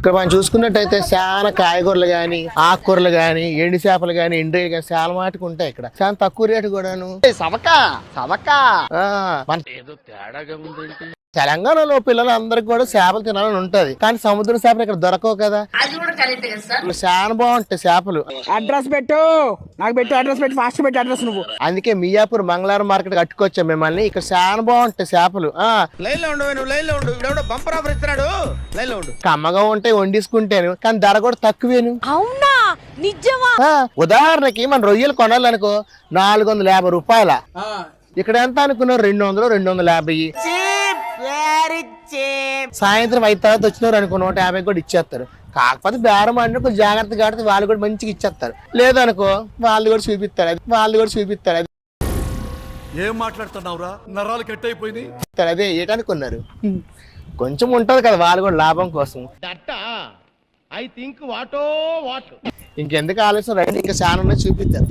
ఇక్కడ మనం చూసుకున్నట్టయితే చాలా కాయగూరలు గాని, ఆకుకూరలు గాని, ఎండి చేపలు గాని, ఎండ్రీలు గాని చాలా మాటకు ఉంటాయి ఇక్కడ. చాలా తక్కువ రేటు కూడాను. మన ఏదో తేడాగా ఉంది. తెలంగాణలో పిల్లలందరికీ కూడా చేపలు తినాలని ఉంటది, కానీ సముద్రం చేపలు ఇక్కడ దొరకవు కదా. చాలా బాగుంటాయి చేపలు. అడ్రస్ పెట్టు, నాకు పెట్టు అడ్రస్ పెట్టు, ఫాస్ట్ పెట్టు అడ్రస్ నువ్వు. అందుకే మియాపూర్ మంగళవారం మార్కెట్ కట్టుకొచ్చాం మిమ్మల్ని. ఇక్కడ చాలా బాగుంటాయి చేపలు. లైన్ లో ఉండు, నువ్వు లైన్ లో ఉండు. ఇప్పుడు బంపర్ ఆఫర్ ఇస్తున్నాడు, లైన్ లో ఉండు. కమ్మగా ఉంటాయి వండేసుకుంటాను, కానీ ధర కూడా తక్కువేను. అవునా, నిజమా? ఉదాహరణకి మన రొయ్యలు కొనాలనుకో 450 రూపాయల. ఇక్కడ ఎంత అనుకున్నారు? 200, 250. సాయంత్రం 5 తర్వాత వచ్చినారు అనుకో 150 కూడా ఇచ్చేస్తారు. కాకపోతే బేరం అంటే కొంచెం జాగ్రత్తగా ఆడితే వాళ్ళు కూడా మంచిగా ఇచ్చేస్తారు. లేదనుకో వాళ్ళు కూడా చూపిస్తాడు. అది ఏం మాట్లాడుతున్నావురా, నరాలు కట్ అయిపోయింది. అదే ఏటనుకున్నారు, కొంచెం ఉంటది కదా వాళ్ళు కూడా లాభం కోసం. ఇంకెందుకు ఆలోచన, రైట్ ఇంకా చాలా ఉన్నాయి చూపిస్తారు.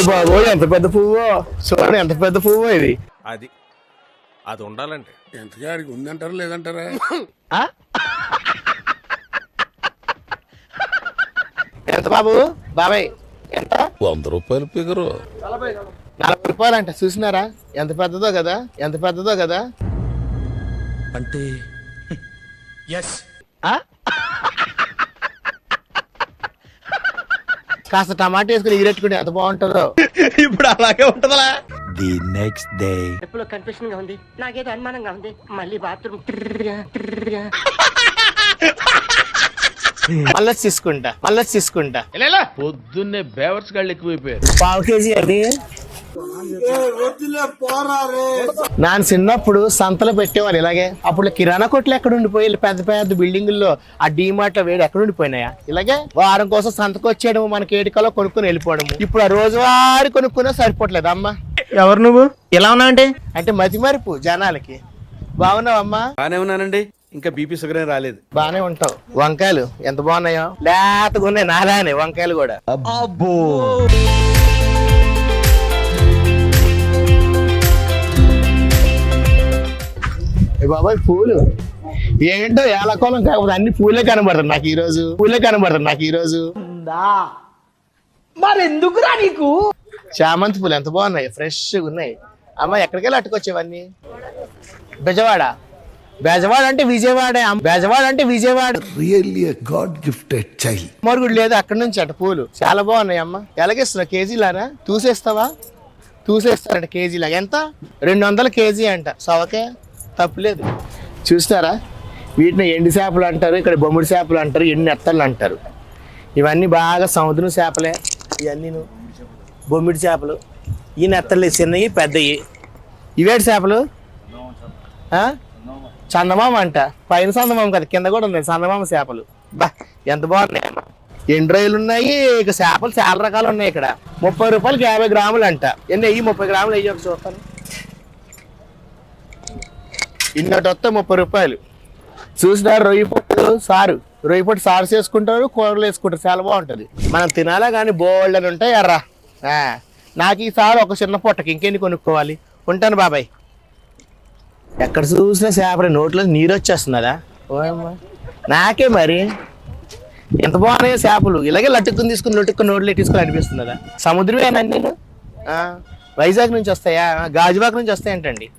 బాబో ఎంత పెద్ద పువ్వు చూడండి, ఎంత పెద్ద పువ్వు ఇది. అది ఉండాలంటే ఎంతగాడికి ఉందంటారా లేదంటారా? ఎంత బాబు? బాబాయ్ ఎంత? 100 రూపాయలు ఫిగరు. 40 రూపాయలు అంట. చూసినారా ఎంత పెద్దదో కదా. అంటే కాస్త టమాటా వేసుకుని ఎగిరెట్టుకుని ఎంత బాగుంటుందో. ఇప్పుడు అలాగే ఉంటదా? ది నెక్స్ట్ డే ఎప్పుడు కన్ఫ్యూషన్ గా ఉంది, నాకేదో అనుమానంగా ఉంది. మళ్ళీ బాత్రూమ్ మళ్ళీ తీసుకుంటా. పొద్దున్నే బేవర్స్ గాళ్ళు ఎక్కువైపోయారు. ½ కేజీ అది. నాన్న చిన్నప్పుడు సంతలో పెట్టేవాళ్ళు ఇలాగే. అప్పుడు కిరాణా కొట్లు ఎక్కడ ఉండిపోయి పెద్ద పెద్ద బిల్డింగుల్లో ఆ డీమార్ట్ లో వేడి ఎక్కడ ఉండిపోయినాయా? ఇలాగే వారం కోసం సంతకు వచ్చేయడం, మనకి ఏటికలో కొనుక్కొని వెళ్ళిపోవడం. ఇప్పుడు ఆ రోజువారీ కొనుక్కున్నా సరిపోవట్లేదు. అమ్మా ఎవరు నువ్వు ఇలా ఉన్నావు అంటే మతి మరుపు జనాలకి. బాగున్నావమ్మా? బానే ఉన్నానండి, ఇంకా బీపీ షుగర్ ఏం రాలేదు. బానే ఉంటావు. వంకాయలు ఎంత బాగున్నాయో, లేతగా ఉన్నాయి. నాలానే వంకాయలు కూడా. అబ్బో బాబాయ్ పూలు ఏంటో ఏలకోలం కాకపోతే అన్ని పూలే కనబడతారు నాకు ఈ రోజు. మరి ఎందుకురా నీకు? చామంతి పూలు ఎంత బాగున్నాయి, ఫ్రెష్గా ఉన్నాయి. అమ్మ ఎక్కడికి వెళ్ళి అట్టుకొచ్చేవన్నీ? బెజవాడ అంటే Vijayawada. Really God gifted child. మరుగుడు లేదు అక్కడ నుంచి అటు పూలు చాలా బాగున్నాయి. అమ్మ ఎలాగేస్తున్నా? కేజీలానా? చూసేస్తారంట కేజీలా. ఎంత? 200 కేజీ అంట. సవకే తప్పులేదు. చూస్తారా, వీటిని ఎండి చేపలు అంటారు, ఇక్కడ బొమ్మిడి చేపలు అంటారు, ఎండి నెత్తళ్ళు అంటారు. ఇవన్నీ బాగా సముద్రం చేపలే. ఇవన్నీ బొమ్మిడి చేపలు. ఈ నెత్తళ్ళు చిన్నవి పెద్దవి. ఇవేటి చేపలు? చందమామ అంట. పైన చందమామ కదా, కింద కూడా ఉంది చందమామ చేపలు. బా ఎంత బాగున్నాయి. ఎండు రొయ్యలు ఉన్నాయి. ఇక చేపలు చాలా రకాలు ఉన్నాయి ఇక్కడ. 30 రూపాయలకి 50 గ్రాములు అంట. ఎన్ని అయ్యి 30 గ్రాములు అయ్యి ఒక చూస్తాను. ఇన్నటి వస్తే 30 రూపాయలు. చూసినారు రొయ్యి పొట్టు సారు చేసుకుంటారు, కూరలు వేసుకుంటారు. చాలా బాగుంటుంది. మనం తినాలా కానీ బోల్డ్ అని ఉంటాయి. ఎర్రా నాకు ఈసారి ఒక చిన్న పొట్టకి ఇంకెన్ని కొనుక్కోవాలి. ఉంటాను బాబాయ్. ఎక్కడ చూసినా చేపల నోట్లో నీరు వచ్చేస్తున్నదా? ఓయమ్మా నాకే మరి ఎంత బాగున్నాయో చేపలు. ఇలాగే లట్టుకుని తీసుకుని నోట్లో తీసుకుని అనిపిస్తున్నదా? సముద్రమేనా? నేను వైజాగ్ నుంచి వస్తాయా? గాజువాక నుంచి వస్తాయంటండి.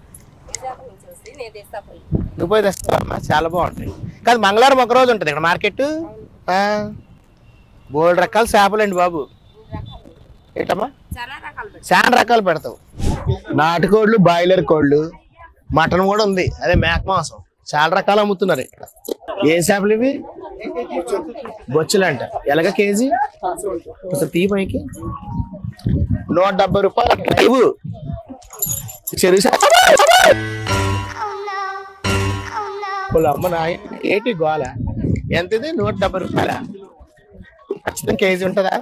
నువ్వు పోయి తెస్తావమ్మా, చాలా బాగుంటాయి. కాదు మంగళవారం ఒక రోజు ఉంటుంది ఇక్కడ మార్కెట్. బోల్డ్ రకాల చేపలండి బాబు. ఏంటమ్మా? చాలా రకాలు పెడతావు. నాటుకోళ్ళు, బాయిలర్ కోళ్ళు, మటన్ కూడా ఉంది. అదే మేక మాంసం చాలా రకాలు అమ్ముతున్నారు ఇక్కడ. ఏ చేపలు ఇవి? బొచ్చులంట. ఎలాగ కేజీ? అసలు తీ పైకి 170 రూపాయలు. చెరువు అమ్మ నా ఏంటి గోల? ఎంత ఇది? 170 రూపాయల. ఖచ్చితంగా కేజీ ఉంటుందా?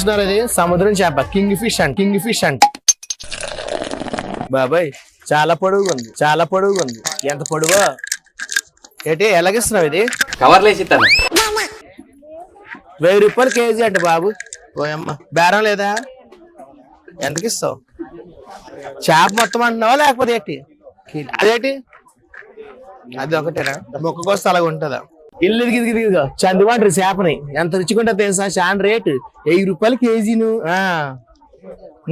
చూసినారు అది సముద్రం చేప కింగ్ ఫిష్ అంట బాబాయ్ చాలా పొడుగుగా ఉంది ఎంత పొడుగో ఏంటి ఎలాగిస్తున్నావు ఇది కవర్లు వేసి ఇస్తాను. 1000 రూపాయలు కేజీ అంట బాబు. ఓయమ్మ బేరం లేదా? ఎంతకి ఇస్తావు? చేప మొత్తం అంటున్నావా లేకపోతే ఏంటి? అదేంటి అది ఒకటేనా? మొక్క కోస్తే అలాగ ఉంటుందా? ఇల్లు ఇదిగిదిగా చందివాంటారు చేపని ఎంత రుచిగా తెలుసా? చాలా రేటు 1000 రూపాయలు కేజీను.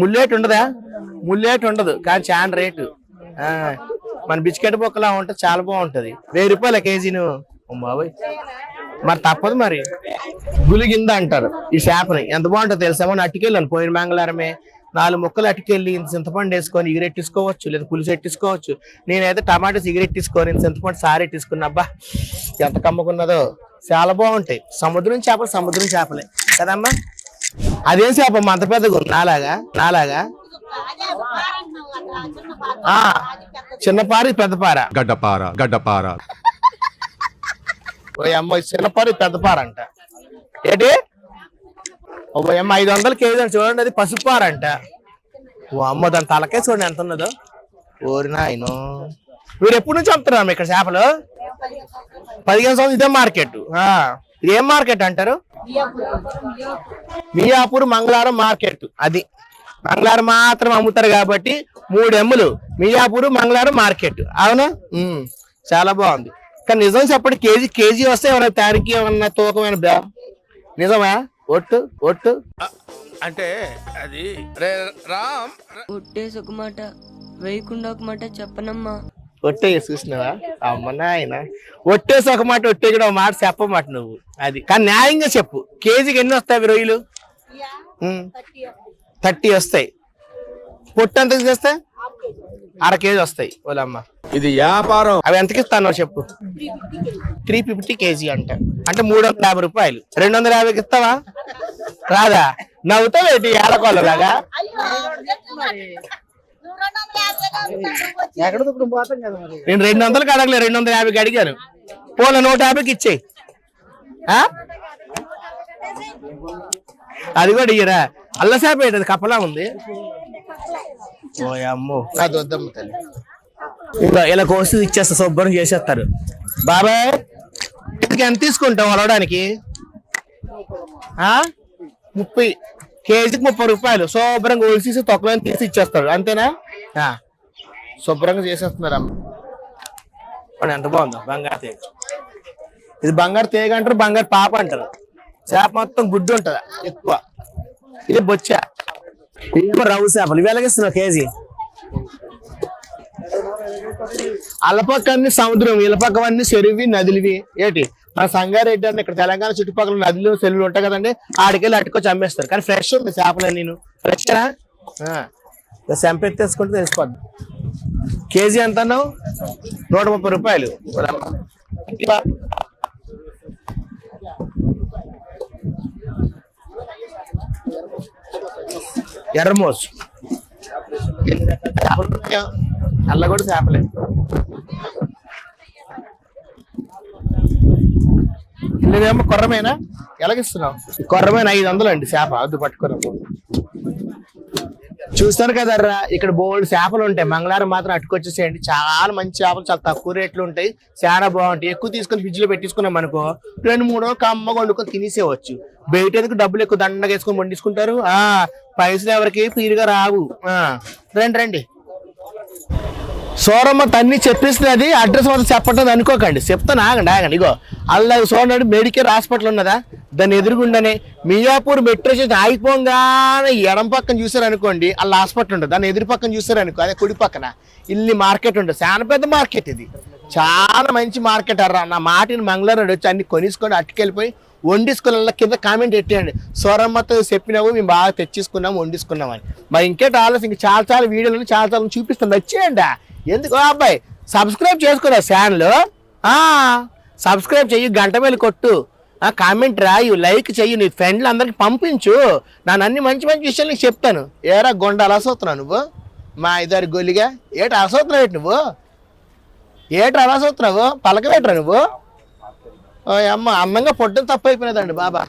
ముల్లేటు ఉండదా? ముల్లేటు ఉండదు కానీ చాలా రేటు. మన బిస్కెట్ బొక్కలా ఉంటే చాలా బాగుంటది. 1000 రూపాయల కేజీను. బాబాయ్ మరి తప్పదు మరి. గులిగింద అంటారు ఈ చేపని. ఎంత బాగుంటుంది తెలుసా? మనం అట్టుకెళ్ళాను పోయిన మంగళవారమే 4 ముక్కలు అట్టుకెళ్ళి ఇంత చింతపండు వేసుకొని ఎగిరెట్టిసుకోవచ్చు లేదా పులుసు ఎట్టిసుకోవచ్చు. నేనైతే టమాటోస్ ఎగిరెట్టిసుకొని చింతపండు సారెట్టిసుకున్నా. అబ్బా ఎంత కమ్మకున్నదో. చాలా బాగుంటాయి సముద్రం చేపలే కదమ్మా. అదేం చేప అంత పెద్దగా ఉంది? నాలాగా చిన్నపారి పెద్దపార గడ్డపార ఓ అమ్మ చిన్నపారి పెద్దపార అంట. ఏంటి ఓ అమ్మ 500 కేజీ చూడండి. అది పసుపారంట. ఓ అమ్మ దాని తలకే చూడండి ఎంత ఉన్నదో. ఓరి నాయనో. మీరు ఎప్పటి నుంచి అమ్ముతున్నారు ఇక్కడ చేపలు? 15 సంవత్సరం. ఇదే మార్కెట్. ఇది ఏం మార్కెట్ అంటారు? మియాపూర్ మంగళవారం మార్కెట్. అది మంగళవారం మాత్రం అమ్ముతారు కాబట్టి 3 ఎమ్ములు మియాపూర్ మంగళవారం మార్కెట్. అవునా? చాలా బాగుంది. కానీ నిజం చెప్పండి, కేజీ వస్తే ఏమన్నా తారీఖు ఏమన్నా తూకమైన నిజమా? ఒట్టు అంటే అది రామ్ ఒట్టేసి ఒక మాట వేయకుండా ఒక మాట చెప్పనమ్మా. ఒట్టే చూసినావా? అమ్మ నాయన ఒట్టేసి ఒక మాట ఒట్టే కూడా ఒక మాట చెప్పమాట నువ్వు. అది కానీ న్యాయంగా చెప్పు. కేజీకి ఎన్ని వస్తాయి రొయ్యలు? 30 వస్తాయి. పొట్టు ఎంత చేస్తే? 1/2 కేజీ వస్తాయి. ఓలమ్మ ఇది వ్యాపారం. అవి ఎంతకి ఇస్తాను చెప్పు? 350 కేజీ అంటే 350 రూపాయలు. 250కి ఇస్తావా? రాదా? నవ్వుతావేంటి ఏడకోళ్ళలాగా? నేను 200కి అడగలే, 250కి అడిగాను. పోల 150కి ఇచ్చేయి. అది కూడా ఇయ్యరా? అల్లసేప ఏంటది కప్పలా ఉంది. ఓ అమ్మో అది వద్దమ్మ తల్లి. ఇంకా ఇలా కోసి ఇచ్చేస్తా, శుభ్రం చేసేస్తారు. బాబాయ్ ఎంత తీసుకుంటావు అలవడానికి? 30 కేజీకి 30 రూపాయలు. శుభ్రంగా ఒలిసి తొక్కలో తీసి ఇచ్చేస్తాడు. అంతేనా? శుభ్రంగా చేసేస్తున్నారు అమ్మ. ఎంత బాగుందో బంగారు తీగ. ఇది బంగారు తీగ అంటారు, బంగారు పాప అంటారు. చేప మొత్తం గుడ్డు ఉంటుందా ఎక్కువ. ఇది బొచ్చ. రవ్వు చేపలు ఇవి ఎలాగిస్తున్నావు కేజీ? అల్లపక్కన్ని సముద్రం, ఇలపక్కవన్నీ చెరువి నదులువి. ఏంటి మన సంగారెడ్డి అని ఇక్కడ తెలంగాణ చుట్టుపక్కల నదులు చెరువులు ఉంటాయి కదండి, ఆడికెళ్ళి అట్టుకొచ్చి అమ్మేస్తారు. కానీ ఫ్రెష్ ఉంది చేపలు. నేను ఫ్రెష్గా సెంపెత్తేసుకుంటే తెలిసిపోద్ది. కేజీ ఎంత అన్నావు? 130 రూపాయలు. ఎర్రమోసు అల్ల కూడా చేపలే. నువ్వేమో కొర్రమేనా? ఎలాగిస్తున్నావు? కొర్రమైన 500 అండి చేప. అది పట్టుకున్నావు. చూస్తారు కదర్రా ఇక్కడ బోల్డ్ చేపలు ఉంటాయి. మంగళవారం మాత్రం అట్టుకొచ్చేసేయండి. చాలా మంచి చేపలు, చాలా తక్కువ రేట్లు ఉంటాయి, చాలా బాగుంటాయి. ఎక్కువ తీసుకొని ఫ్రిడ్జ్ లో పెట్టించుకున్నాం అనుకో 2-3 కమ్మగా వండుకొని తినేసేవచ్చు. బయట ఎందుకు డబ్బులు ఎక్కువ దండగా వేసుకొని వండించుకుంటారు. పైసలు ఎవరికి ఫ్రీగా రావు. రండి. సోరమ్మ తన్ని చెప్పేసినది. అడ్రస్ మాత్రం చెప్పట్లేదు అనుకోకండి, చెప్తాను. ఆగండి. ఇగో అలా చూడండి, మెడికల్ హాస్పిటల్ ఉన్నదా దాన్ని ఎదురుగుండానే మియాపూర్ మెట్రో స్టేషన్ ఆగిపోగానే ఎడం పక్కన చూసారు అనుకోండి, అలా హాస్పిటల్ ఉంటుంది. దాన్ని ఎదురు పక్కన చూసారు అనుకో, అదే కుడి పక్కన ఇల్లు మార్కెట్ ఉంటుంది. చాలా పెద్ద మార్కెట్ ఇది, చాలా మంచి మార్కెట్. అర్రా నా మాటిని మంగళవారం వచ్చి అన్ని కొనిసుకొని అట్టుకెళ్ళిపోయి వండించుకున్న కింద కామెంట్ పెట్టేయండి. సోరమ్మతో చెప్పినావు మేము బాగా తెచ్చేసుకున్నాము, వండించుకున్నామని. మరి ఇంకేట ఆలోచన, ఇంకా చాలా వీడియోలు చాలా చూపిస్తాను. వచ్చేయండి. ఎందుకు అబ్బాయి సబ్స్క్రైబ్ చేసుకోరా ఛానల్? సబ్స్క్రైబ్ చెయ్యి, గంట మేలు కొట్టు, కామెంట్ రాయు, లైక్ చెయ్యి, నీ ఫ్రెండ్లు అందరికి పంపించు. నేను అన్ని మంచి విషయాలు నీకు చెప్తాను. ఏరా గొండ అలసవుతున్నావు నువ్వు? మా ఇద్దరు గొల్లిగా ఏట అలసవుతున్నావు? ఏంటి నువ్వు ఏట అలసవుతున్నావు? పలకవేట్రా నువ్వు? అమ్మ అందంగా పొట్టం తప్పు అయిపోయినదండి బాబా.